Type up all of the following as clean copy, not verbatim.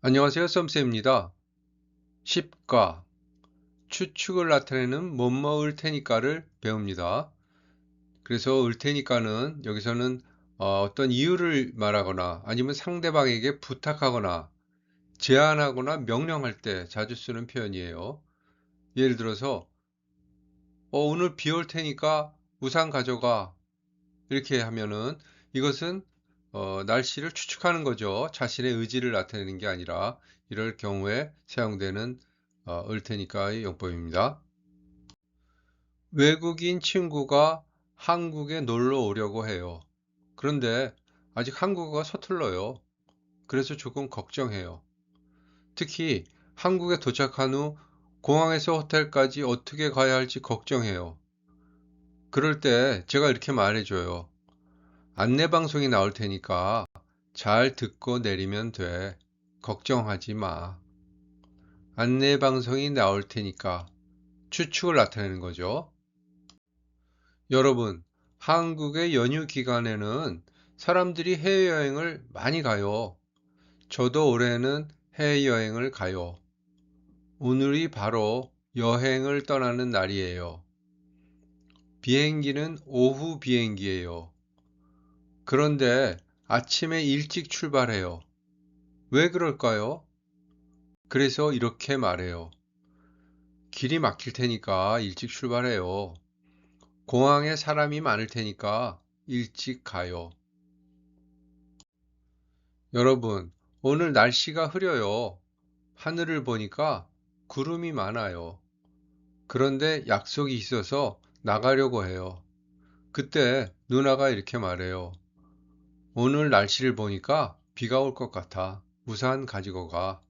안녕하세요. 썸쌤입니다. 십가, 추측을 나타내는 뭐뭐 을 테니까를 배웁니다. 그래서 을 테니까는 여기서는 어떤 이유를 말하거나 아니면 상대방에게 부탁하거나 제안하거나 명령할 때 자주 쓰는 표현이에요. 예를 들어서 오늘 비 올 테니까 우산 가져가 이렇게 하면은 이것은 날씨를 추측하는 거죠. 자신의 의지를 나타내는 게 아니라 이럴 경우에 사용되는 을 테니까의 용법입니다. 외국인 친구가 한국에 놀러 오려고 해요. 그런데 아직 한국어가 서툴러요. 그래서 조금 걱정해요. 특히 한국에 도착한 후 공항에서 호텔까지 어떻게 가야 할지 걱정해요. 그럴 때 제가 이렇게 말해줘요. 안내 방송이 나올 테니까 잘 듣고 내리면 돼. 걱정하지 마. 안내 방송이 나올 테니까 추측을 나타내는 거죠. 여러분, 한국의 연휴 기간에는 사람들이 해외여행을 많이 가요. 저도 올해는 해외여행을 가요. 오늘이 바로 여행을 떠나는 날이에요. 비행기는 오후 비행기예요. 그런데 아침에 일찍 출발해요. 왜 그럴까요? 그래서 이렇게 말해요. 길이 막힐 테니까 일찍 출발해요. 공항에 사람이 많을 테니까 일찍 가요. 여러분, 오늘 날씨가 흐려요. 하늘을 보니까 구름이 많아요. 그런데 약속이 있어서 나가려고 해요. 그때 누나가 이렇게 말해요. 오늘 날씨를 보니까 비가 올 것 같아. 우산 가지고 가.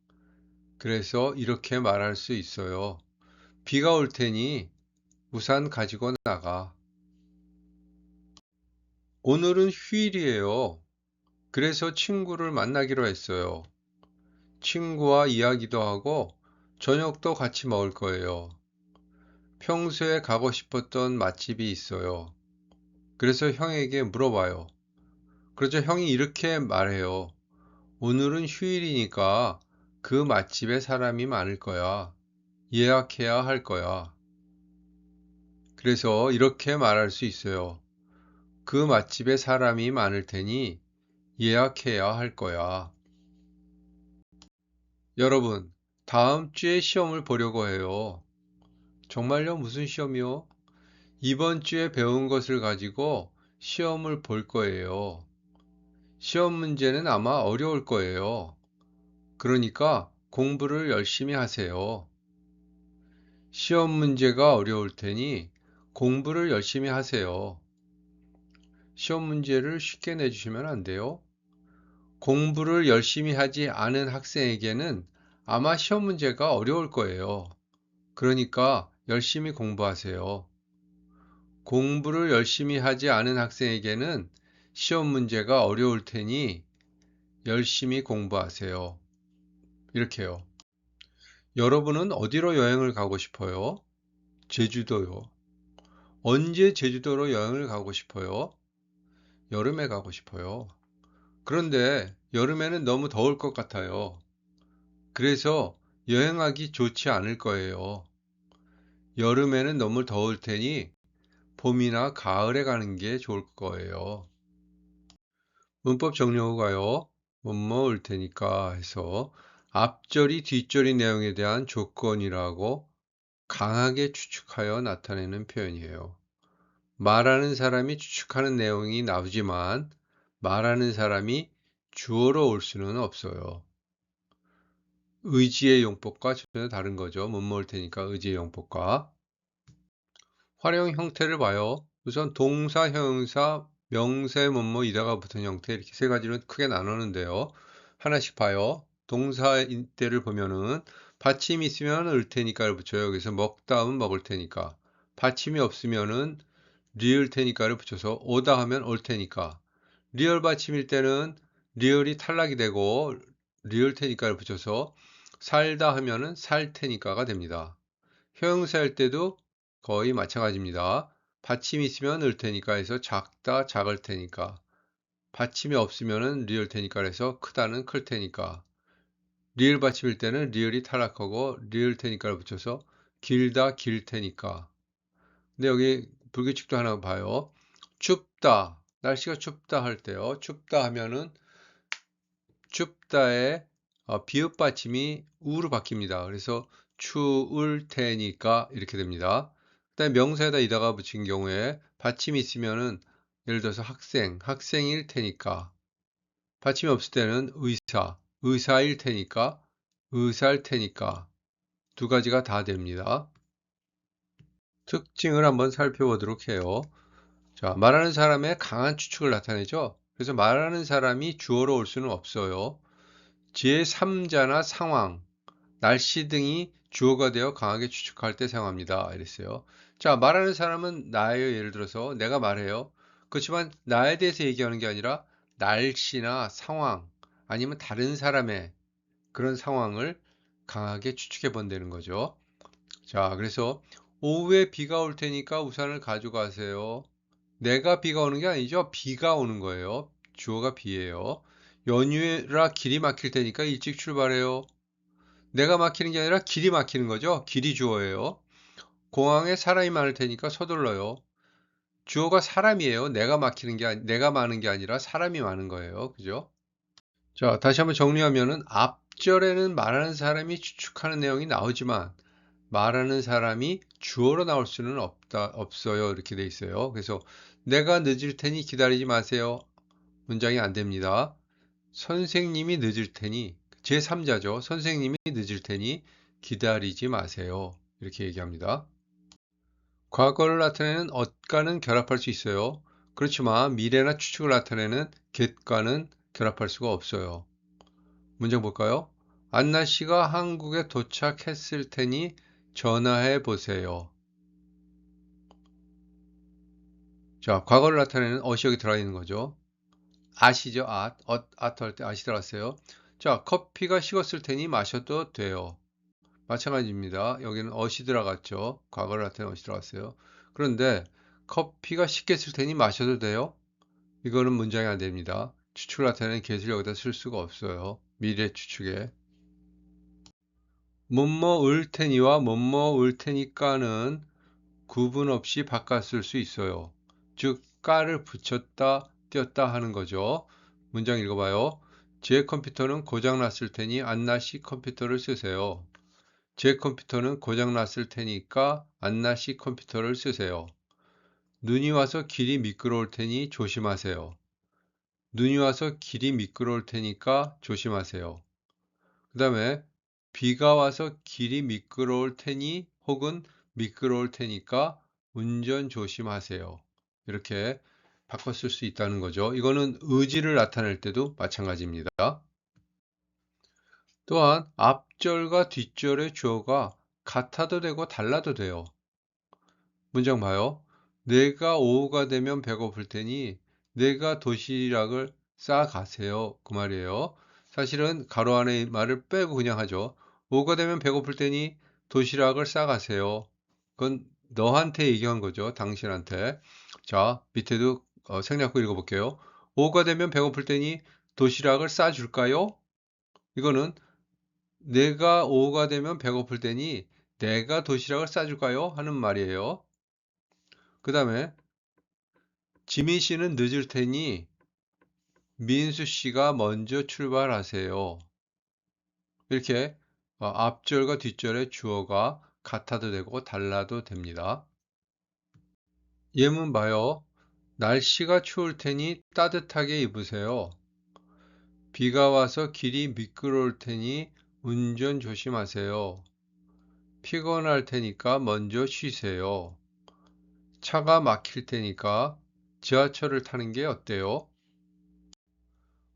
그래서 이렇게 말할 수 있어요. 비가 올 테니 우산 가지고 나가. 오늘은 휴일이에요. 그래서 친구를 만나기로 했어요. 친구와 이야기도 하고 저녁도 같이 먹을 거예요. 평소에 가고 싶었던 맛집이 있어요. 그래서 형에게 물어봐요. 그러자 형이 이렇게 말해요. 오늘은 휴일이니까 그 맛집에 사람이 많을 거야. 예약해야 할 거야. 그래서 이렇게 말할 수 있어요. 그 맛집에 사람이 많을 테니 예약해야 할 거야. 여러분, 다음 주에 시험을 보려고 해요. 정말요? 무슨 시험이요? 이번 주에 배운 것을 가지고 시험을 볼 거예요. 시험 문제는 아마 어려울 거예요. 그러니까 공부를 열심히 하세요. 시험 문제가 어려울 테니 공부를 열심히 하세요. 시험 문제를 쉽게 내주시면 안 돼요? 공부를 열심히 하지 않은 학생에게는 아마 시험 문제가 어려울 거예요. 그러니까 열심히 공부하세요. 공부를 열심히 하지 않은 학생에게는 시험 문제가 어려울 테니 열심히 공부하세요. 이렇게요. 여러분은 어디로 여행을 가고 싶어요? 제주도요. 언제 제주도로 여행을 가고 싶어요? 여름에 가고 싶어요. 그런데 여름에는 너무 더울 것 같아요. 그래서 여행하기 좋지 않을 거예요. 여름에는 너무 더울 테니 봄이나 가을에 가는 게 좋을 거예요. 문법 정리호가요. 뭐뭐 올 테니까 해서 앞절이 뒷절이 내용에 대한 조건이라고 강하게 추측하여 나타내는 표현이에요. 말하는 사람이 추측하는 내용이 나오지만 말하는 사람이 주어로 올 수는 없어요. 의지의 용법과 전혀 다른 거죠. 뭐뭐 올 테니까 의지의 용법과. 활용 형태를 봐요. 우선 동사, 형용사, 명세, 뭐뭐 이다가 붙은 형태 이렇게 세 가지로 크게 나누는데요. 하나씩 봐요. 동사일 때를 보면은 받침이 있으면 을 테니까를 붙여요. 여기서 먹다 하면 먹을 테니까. 받침이 없으면은 리을 테니까를 붙여서 오다 하면 올 테니까. 리얼 받침일 때는 리얼이 탈락이 되고 리을 테니까를 붙여서 살다 하면은 살 테니까가 됩니다. 형용사일 때도 거의 마찬가지입니다. 받침이 있으면 을 테니까 해서 작다, 작을 테니까. 받침이 없으면은 리을 테니까 해서 크다는 클 테니까. 리을 받침일 때는 리을이 탈락하고 리을 테니까를 붙여서 길다 길 테니까. 근데 여기 불규칙도 하나 봐요. 춥다. 날씨가 춥다 할 때요. 춥다 하면은 춥다에 비읍 받침이 우로 바뀝니다. 그래서 추울 테니까 이렇게 됩니다. 그다음에 명사에다 이다가 붙인 경우에 받침이 있으면은 예를 들어서 학생, 학생일 테니까. 받침이 없을 때는 의사, 의사일 테니까, 의사일 테니까. 두 가지가 다 됩니다. 특징을 한번 살펴보도록 해요. 자, 말하는 사람의 강한 추측을 나타내죠. 그래서 말하는 사람이 주어로 올 수는 없어요. 제3자나 상황, 날씨 등이 주어가 되어 강하게 추측할 때 사용합니다. 이랬어요. 자, 말하는 사람은 나예요. 예를 들어서 내가 말해요. 그렇지만 나에 대해서 얘기하는 게 아니라 날씨나 상황 아니면 다른 사람의 그런 상황을 강하게 추측해 본다는 거죠. 자, 그래서 오후에 비가 올 테니까 우산을 가져가세요. 내가 비가 오는 게 아니죠. 비가 오는 거예요. 주어가 비예요. 연휴라 길이 막힐 테니까 일찍 출발해요. 내가 막히는 게 아니라 길이 막히는 거죠. 길이 주어예요. 공항에 사람이 많을 테니까 서둘러요. 주어가 사람이에요. 내가 많은 게 아니라 사람이 많은 거예요. 그죠? 자, 다시 한번 정리하면은 앞절에는 말하는 사람이 추측하는 내용이 나오지만 말하는 사람이 주어로 나올 수는 없어요. 이렇게 돼 있어요. 그래서 내가 늦을 테니 기다리지 마세요. 문장이 안 됩니다. 선생님이 늦을 테니 제3자죠. 선생님이 늦을 테니 기다리지 마세요. 이렇게 얘기합니다. 과거를 나타내는 ot과는 결합할 수 있어요. 그렇지만 미래나 추측을 나타내는 get과는 결합할 수가 없어요. 문장 볼까요? 안나 씨가 한국에 도착했을 테니 전화해 보세요. 자, 과거를 나타내는 ot이 여기 들어가 있는 거죠. 아시죠? 할 때 아시 들어갔어요. 자, 커피가 식었을 테니 마셔도 돼요. 마찬가지입니다. 여기는 ot이 들어갔죠. 과거를 나타내는 ot이 들어갔어요. 그런데 커피가 식겠을 테니 마셔도 돼요? 이거는 문장이 안 됩니다. 추측을 나타내는 get을 여기다 쓸 수가 없어요. 미래 추측에. 뭐뭐 을 테니와 뭐뭐 을 테니까는 구분 없이 바꿨을 수 있어요. 즉, 까를 붙였다, 띄었다 하는 거죠. 문장 읽어봐요. 제 컴퓨터는 고장났을 테니 안나 씨 컴퓨터를 쓰세요. 제 컴퓨터는 고장났을 테니까 안나 씨 컴퓨터를 쓰세요. 눈이 와서 길이 미끄러울 테니 조심하세요. 눈이 와서 길이 미끄러울 테니까 조심하세요. 그 다음에 비가 와서 길이 미끄러울 테니 혹은 미끄러울 테니까 운전 조심하세요. 이렇게 바꿔 쓸 수 있다는 거죠. 이거는 의지를 나타낼 때도 마찬가지입니다. 또한 앞절과 뒷절의 주어가 같아도 되고 달라도 돼요. 문장 봐요. 내가 오후가 되면 배고플 테니 내가 도시락을 싸가세요. 그 말이에요. 사실은 가로 안에 말을 빼고 그냥 하죠. 오후가 되면 배고플 테니 도시락을 싸가세요. 그건 너한테 얘기한 거죠. 당신한테. 자, 밑에도 생략구 읽어볼게요. 오후가 되면 배고플 테니 도시락을 싸줄까요? 이거는 내가 오후가 되면 배고플 테니 내가 도시락을 싸줄까요? 하는 말이에요. 그 다음에 지민 씨는 늦을 테니 민수 씨가 먼저 출발하세요. 이렇게 앞절과 뒷절의 주어가 같아도 되고 달라도 됩니다. 예문 봐요. 날씨가 추울 테니 따뜻하게 입으세요. 비가 와서 길이 미끄러울 테니 운전 조심하세요. 피곤할 테니까 먼저 쉬세요. 차가 막힐 테니까 지하철을 타는 게 어때요?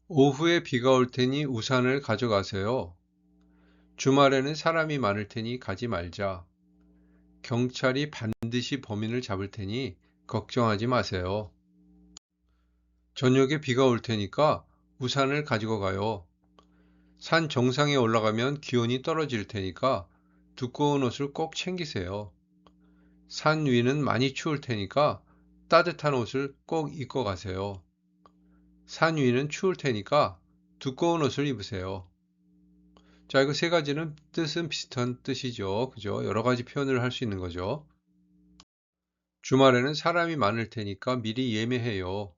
오후에 비가 올 테니 우산을 가져가세요. 주말에는 사람이 많을 테니 가지 말자. 경찰이 반드시 범인을 잡을 테니 걱정하지 마세요. 저녁에 비가 올 테니까 우산을 가지고 가요. 산 정상에 올라가면 기온이 떨어질 테니까 두꺼운 옷을 꼭 챙기세요. 산 위는 많이 추울 테니까 따뜻한 옷을 꼭 입고 가세요. 산 위는 추울 테니까 두꺼운 옷을 입으세요. 자, 이거 세 가지는 뜻은 비슷한 뜻이죠. 그죠? 여러 가지 표현을 할 수 있는 거죠. 주말에는 사람이 많을 테니까 미리 예매해요.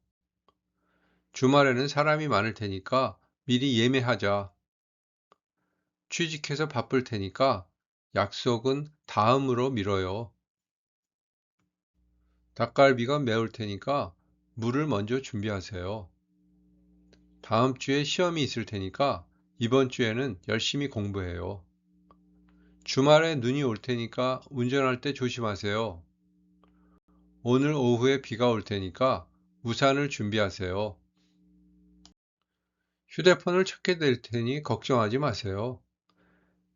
주말에는 사람이 많을 테니까 미리 예매하자. 취직해서 바쁠 테니까 약속은 다음으로 미뤄요. 닭갈비가 매울 테니까 물을 먼저 준비하세요. 다음 주에 시험이 있을 테니까 이번 주에는 열심히 공부해요. 주말에 눈이 올 테니까 운전할 때 조심하세요. 오늘 오후에 비가 올 테니까 우산을 준비하세요. 휴대폰을 찾게 될 테니 걱정하지 마세요.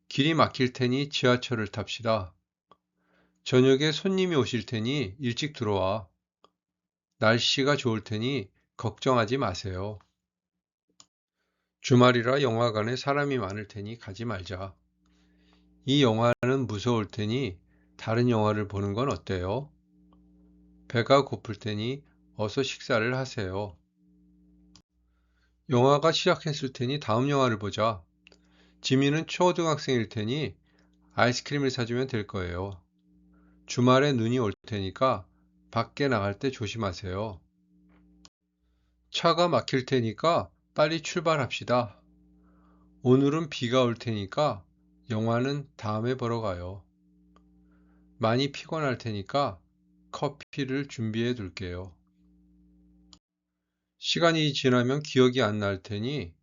길이 막힐 테니 지하철을 탑시다. 저녁에 손님이 오실 테니 일찍 들어와. 날씨가 좋을 테니 걱정하지 마세요. 주말이라 영화관에 사람이 많을 테니 가지 말자. 이 영화는 무서울 테니 다른 영화를 보는 건 어때요? 배가 고플 테니 어서 식사를 하세요. 영화가 시작했을 테니 다음 영화를 보자. 지민은 초등학생일 테니 아이스크림을 사주면 될 거예요. 주말에 눈이 올 테니까 밖에 나갈 때 조심하세요. 차가 막힐 테니까 빨리 출발합시다. 오늘은 비가 올 테니까 영화는 다음에 보러 가요. 많이 피곤할 테니까 커피를 준비해 둘게요. 시간이 지나면 기억이 안 날 테니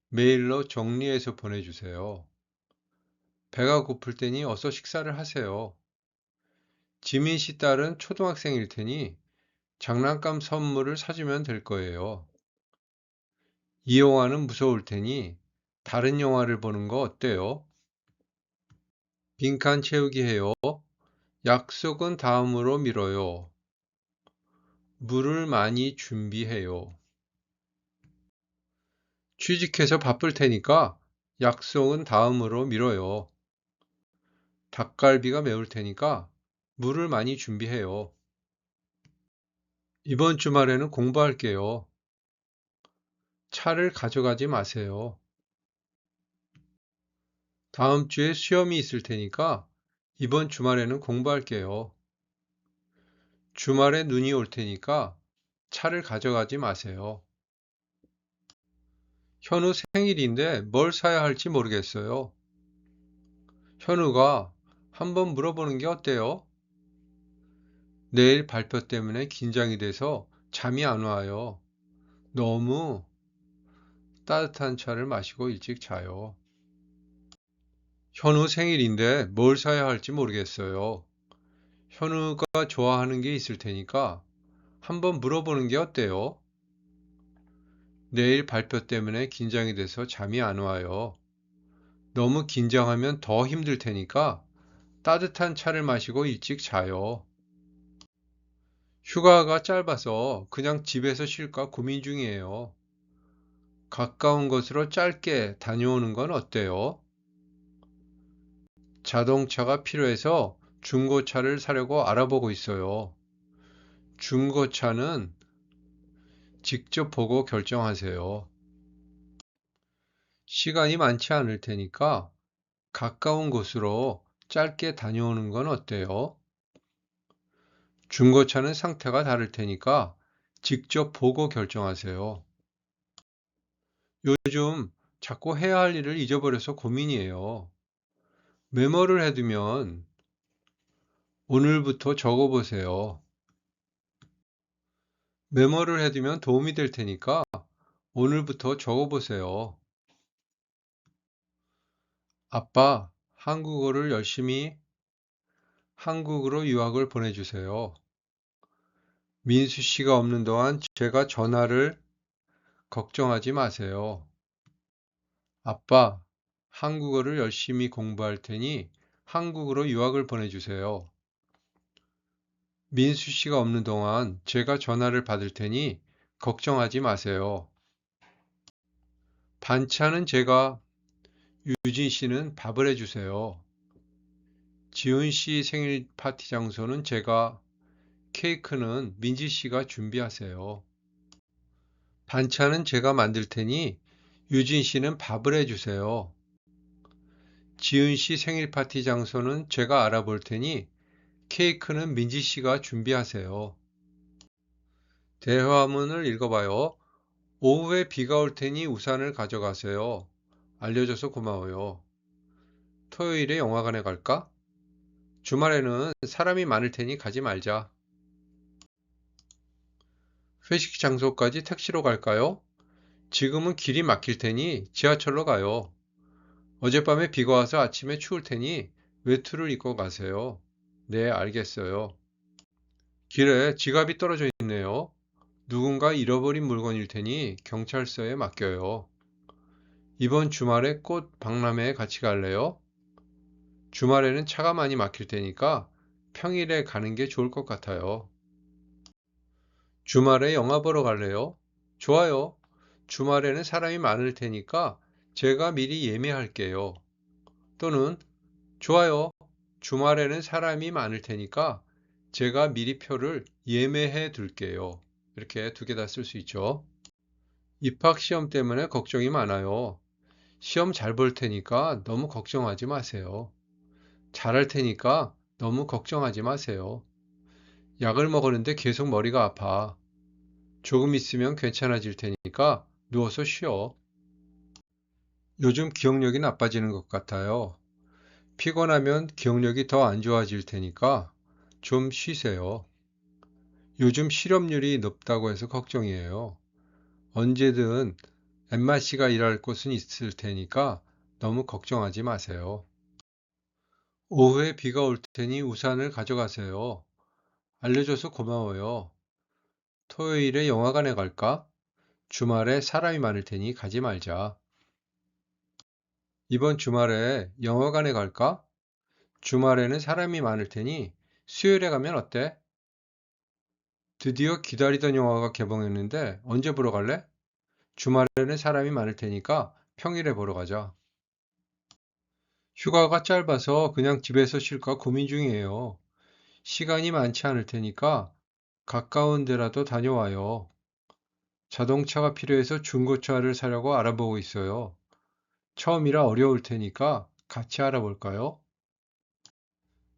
메일로 정리해서 보내주세요. 배가 고플 테니 어서 식사를 하세요. 지민 씨 딸은 초등학생일 테니 장난감 선물을 사주면 될 거예요. 이 영화는 무서울 테니 다른 영화를 보는 거 어때요? 빈칸 채우기 해요. 약속은 다음으로 미뤄요. 물을 많이 준비해요. 취직해서 바쁠 테니까 약속은 다음으로 미뤄요. 닭갈비가 매울 테니까 물을 많이 준비해요. 이번 주말에는 공부할게요. 차를 가져가지 마세요. 다음 주에 시험이 있을 테니까 이번 주말에는 공부할게요. 주말에 눈이 올 테니까 차를 가져가지 마세요. 현우 생일인데 뭘 사야 할지 모르겠어요. 현우가 한번 물어보는 게 어때요? 내일 발표 때문에 긴장이 돼서 잠이 안 와요. 너무 따뜻한 차를 마시고 일찍 자요. 현우 생일인데 뭘 사야 할지 모르겠어요. 현우가 좋아하는 게 있을 테니까 한번 물어보는 게 어때요? 내일 발표 때문에 긴장이 돼서 잠이 안 와요. 너무 긴장하면 더 힘들 테니까 따뜻한 차를 마시고 일찍 자요. 휴가가 짧아서 그냥 집에서 쉴까 고민 중이에요. 가까운 곳으로 짧게 다녀오는 건 어때요? 자동차가 필요해서 중고차를 사려고 알아보고 있어요. 중고차는 직접 보고 결정하세요. 시간이 많지 않을 테니까 가까운 곳으로 짧게 다녀오는 건 어때요? 중고차는 상태가 다를 테니까 직접 보고 결정하세요. 요즘 자꾸 해야 할 일을 잊어버려서 고민이에요. 메모를 해두면 오늘부터 적어보세요. 메모를 해두면 도움이 될 테니까 오늘부터 적어보세요. 아빠, 한국어를 열심히 한국으로 유학을 보내주세요. 민수 씨가 없는 동안 제가 전화를 걱정하지 마세요. 아빠, 한국어를 열심히 공부할 테니 한국으로 유학을 보내주세요. 민수 씨가 없는 동안 제가 전화를 받을 테니 걱정하지 마세요. 반찬은 제가, 유진 씨는 밥을 해주세요. 지훈 씨 생일 파티 장소는 제가, 케이크는 민지 씨가 준비하세요. 반찬은 제가 만들 테니 유진 씨는 밥을 해주세요. 지은 씨 생일 파티 장소는 제가 알아볼 테니 케이크는 민지 씨가 준비하세요. 대화문을 읽어봐요. 오후에 비가 올 테니 우산을 가져가세요. 알려줘서 고마워요. 토요일에 영화관에 갈까? 주말에는 사람이 많을 테니 가지 말자. 회식 장소까지 택시로 갈까요? 지금은 길이 막힐 테니 지하철로 가요. 어젯밤에 비가 와서 아침에 추울 테니 외투를 입고 가세요. 네, 알겠어요. 길에 지갑이 떨어져 있네요. 누군가 잃어버린 물건일 테니 경찰서에 맡겨요. 이번 주말에 꽃 박람회에 같이 갈래요? 주말에는 차가 많이 막힐 테니까 평일에 가는 게 좋을 것 같아요. 주말에 영화 보러 갈래요? 좋아요. 주말에는 사람이 많을 테니까 제가 미리 예매할게요. 또는 좋아요. 주말에는 사람이 많을 테니까 제가 미리 표를 예매해 둘게요. 이렇게 두 개 다 쓸 수 있죠. 입학 시험 때문에 걱정이 많아요. 시험 잘 볼 테니까 너무 걱정하지 마세요. 잘할 테니까 너무 걱정하지 마세요. 약을 먹었는데 계속 머리가 아파. 조금 있으면 괜찮아질 테니까 누워서 쉬어. 요즘 기억력이 나빠지는 것 같아요. 피곤하면 기억력이 더 안 좋아질 테니까 좀 쉬세요. 요즘 실업률이 높다고 해서 걱정이에요. 언제든 엠마 씨가 일할 곳은 있을 테니까 너무 걱정하지 마세요. 오후에 비가 올 테니 우산을 가져가세요. 알려줘서 고마워요. 토요일에 영화관에 갈까? 주말에 사람이 많을 테니 가지 말자. 이번 주말에 영화관에 갈까? 주말에는 사람이 많을 테니 수요일에 가면 어때? 드디어 기다리던 영화가 개봉했는데 언제 보러 갈래? 주말에는 사람이 많을 테니까 평일에 보러 가자. 휴가가 짧아서 그냥 집에서 쉴까 고민 중이에요. 시간이 많지 않을 테니까 가까운 데라도 다녀와요. 자동차가 필요해서 중고차를 사려고 알아보고 있어요. 처음이라 어려울 테니까 같이 알아볼까요?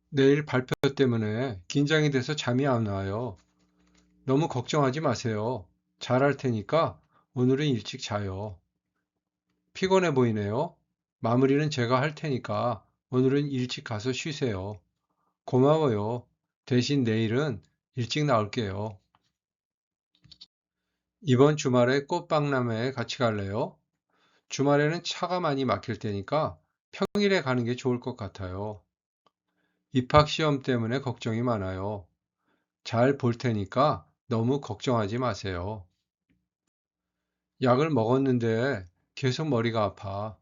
내일 발표 때문에 긴장이 돼서 잠이 안 와요. 너무 걱정하지 마세요. 잘할 테니까 오늘은 일찍 자요. 피곤해 보이네요. 마무리는 제가 할 테니까 오늘은 일찍 가서 쉬세요. 고마워요. 대신 내일은 일찍 나올게요. 이번 주말에 꽃박람회에 같이 갈래요? 주말에는 차가 많이 막힐 테니까 평일에 가는 게 좋을 것 같아요. 입학 시험 때문에 걱정이 많아요. 잘 볼 테니까 너무 걱정하지 마세요. 약을 먹었는데 계속 머리가 아파.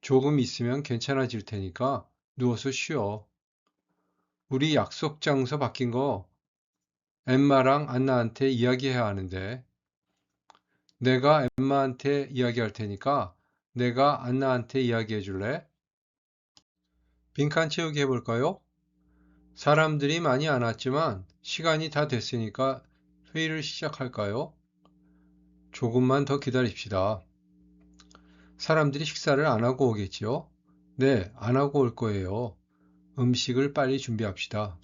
조금 있으면 괜찮아질 테니까 누워서 쉬어. 우리 약속 장소 바뀐 거 엠마랑 안나한테 이야기해야 하는데 내가 엠마한테 이야기할 테니까 내가 안나한테 이야기해 줄래? 빈칸 채우기 해볼까요? 사람들이 많이 안 왔지만 시간이 다 됐으니까 회의를 시작할까요? 조금만 더 기다립시다. 사람들이 식사를 안 하고 오겠지요? 네, 안 하고 올 거예요. 음식을 빨리 준비합시다.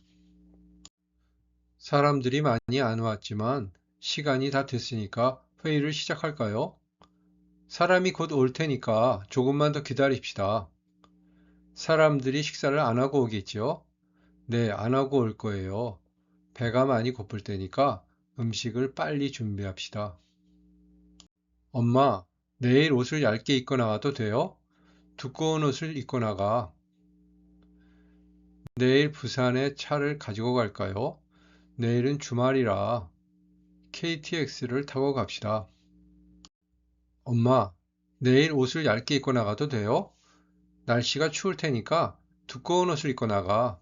사람들이 많이 안 왔지만 시간이 다 됐으니까 회의를 시작할까요? 사람이 곧 올 테니까 조금만 더 기다립시다. 사람들이 식사를 안 하고 오겠지요? 네, 안 하고 올 거예요. 배가 많이 고플 테니까 음식을 빨리 준비합시다. 엄마, 내일 옷을 얇게 입고 나가도 돼요? 두꺼운 옷을 입고 나가. 내일 부산에 차를 가지고 갈까요? 내일은 주말이라 KTX를 타고 갑시다. 엄마, 내일 옷을 얇게 입고 나가도 돼요? 날씨가 추울 테니까 두꺼운 옷을 입고 나가.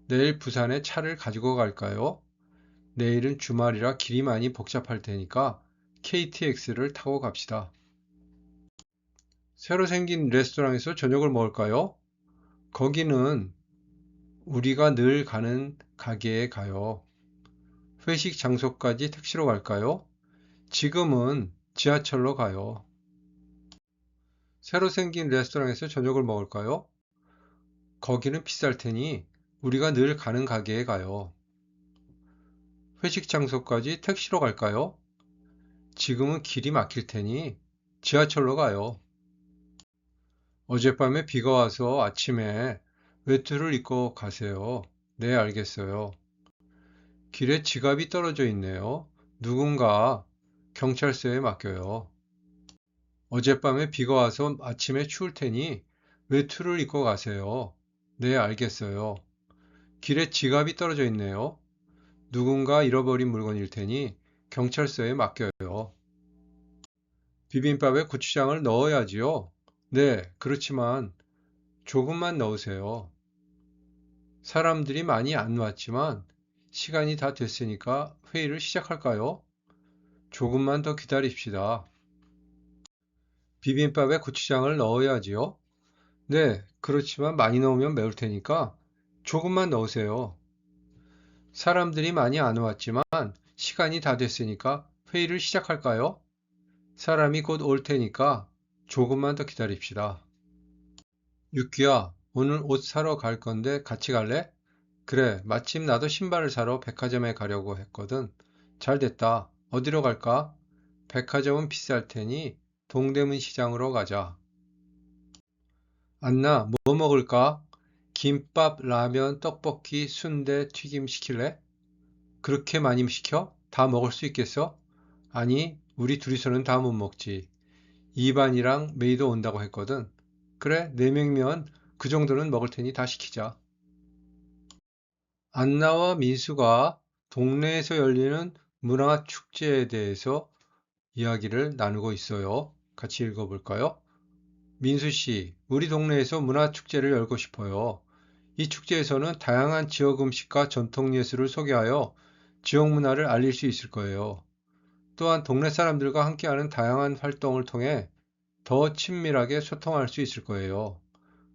내일 부산에 차를 가지고 갈까요? 내일은 주말이라 길이 많이 복잡할 테니까 KTX를 타고 갑시다. 새로 생긴 레스토랑에서 저녁을 먹을까요? 거기는 우리가 늘 가는 가게에 가요. 회식 장소까지 택시로 갈까요? 지금은 지하철로 가요. 새로 생긴 레스토랑에서 저녁을 먹을까요? 거기는 비쌀 테니 우리가 늘 가는 가게에 가요. 회식 장소까지 택시로 갈까요? 지금은 길이 막힐 테니 지하철로 가요. 어젯밤에 비가 와서 아침에 외투를 입고 가세요. 네, 알겠어요. 길에 지갑이 떨어져 있네요. 누군가 경찰서에 맡겨요. 어젯밤에 비가 와서 아침에 추울 테니 외투를 입고 가세요. 네, 알겠어요. 길에 지갑이 떨어져 있네요. 누군가 잃어버린 물건일 테니 경찰서에 맡겨요. 비빔밥에 고추장을 넣어야지요. 네, 그렇지만 조금만 넣으세요. 사람들이 많이 안 왔지만 시간이 다 됐으니까 회의를 시작할까요? 조금만 더 기다립시다. 비빔밥에 고추장을 넣어야지요. 네, 그렇지만 많이 넣으면 매울 테니까 조금만 넣으세요. 사람들이 많이 안 왔지만 시간이 다 됐으니까 회의를 시작할까요? 사람이 곧 올 테니까 조금만 더 기다립시다. 유키야, 오늘 옷 사러 갈 건데 같이 갈래? 그래, 마침 나도 신발을 사러 백화점에 가려고 했거든. 잘 됐다. 어디로 갈까? 백화점은 비쌀 테니 동대문 시장으로 가자. 안나, 뭐 먹을까? 김밥, 라면, 떡볶이, 순대, 튀김 시킬래? 그렇게 많이 시켜? 다 먹을 수 있겠어? 아니, 우리 둘이서는 다 못 먹지. 이반이랑 메이도 온다고 했거든. 그래, 네 명이면 그 정도는 먹을 테니 다 시키자. 안나와 민수가 동네에서 열리는 문화 축제에 대해서 이야기를 나누고 있어요. 같이 읽어볼까요? 민수 씨, 우리 동네에서 문화 축제를 열고 싶어요. 이 축제에서는 다양한 지역 음식과 전통 예술을 소개하여 지역 문화를 알릴 수 있을 거예요. 또한 동네 사람들과 함께하는 다양한 활동을 통해 더 친밀하게 소통할 수 있을 거예요.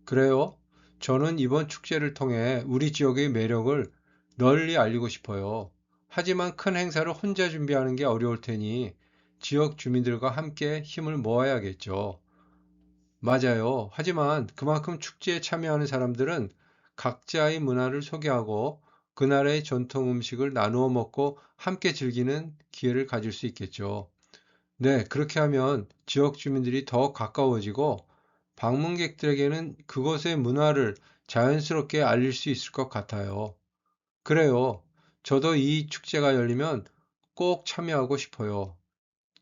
그래요? 저는 이번 축제를 통해 우리 지역의 매력을 널리 알리고 싶어요. 하지만 큰 행사를 혼자 준비하는 게 어려울 테니 지역 주민들과 함께 힘을 모아야겠죠. 맞아요. 하지만 그만큼 축제에 참여하는 사람들은 각자의 문화를 소개하고 그날의 전통 음식을 나누어 먹고 함께 즐기는 기회를 가질 수 있겠죠. 네, 그렇게 하면 지역 주민들이 더 가까워지고 방문객들에게는 그곳의 문화를 자연스럽게 알릴 수 있을 것 같아요. 그래요. 저도 이 축제가 열리면 꼭 참여하고 싶어요.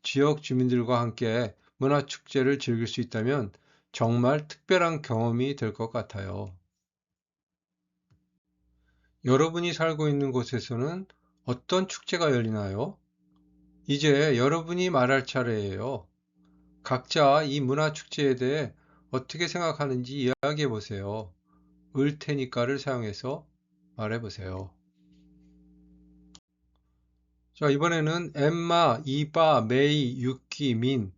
지역 주민들과 함께 문화 축제를 즐길 수 있다면 정말 특별한 경험이 될 것 같아요. 여러분이 살고 있는 곳에서는 어떤 축제가 열리나요? 이제 여러분이 말할 차례예요. 각자 이 문화 축제에 대해 어떻게 생각하는지 이야기해 보세요. 을 테니까를 사용해서 말해 보세요. 자, 이번에는 엠마, 이바, 메이, 유키, 민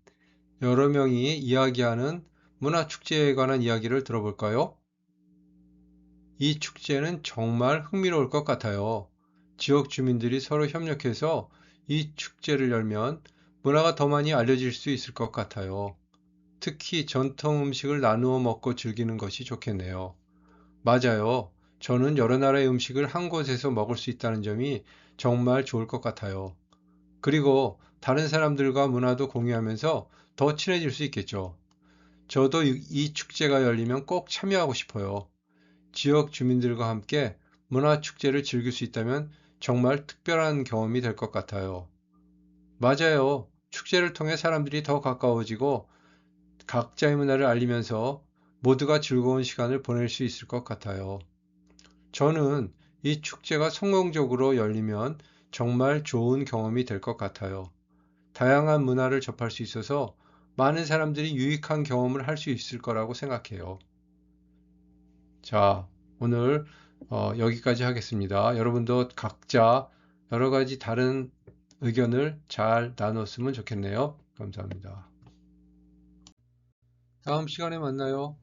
여러 명이 이야기하는 문화 축제에 관한 이야기를 들어볼까요? 이 축제는 정말 흥미로울 것 같아요. 지역 주민들이 서로 협력해서 이 축제를 열면 문화가 더 많이 알려질 수 있을 것 같아요. 특히 전통 음식을 나누어 먹고 즐기는 것이 좋겠네요. 맞아요. 저는 여러 나라의 음식을 한 곳에서 먹을 수 있다는 점이 정말 좋을 것 같아요. 그리고 다른 사람들과 문화도 공유하면서 더 친해질 수 있겠죠. 저도 이 축제가 열리면 꼭 참여하고 싶어요. 지역 주민들과 함께 문화 축제를 즐길 수 있다면 정말 특별한 경험이 될 것 같아요. 맞아요. 축제를 통해 사람들이 더 가까워지고 각자의 문화를 알리면서 모두가 즐거운 시간을 보낼 수 있을 것 같아요. 저는 이 축제가 성공적으로 열리면 정말 좋은 경험이 될 것 같아요. 다양한 문화를 접할 수 있어서 많은 사람들이 유익한 경험을 할 수 있을 거라고 생각해요. 자, 오늘 여기까지 하겠습니다. 여러분도 각자 여러 가지 다른 의견을 잘 나눴으면 좋겠네요. 감사합니다. 다음 시간에 만나요.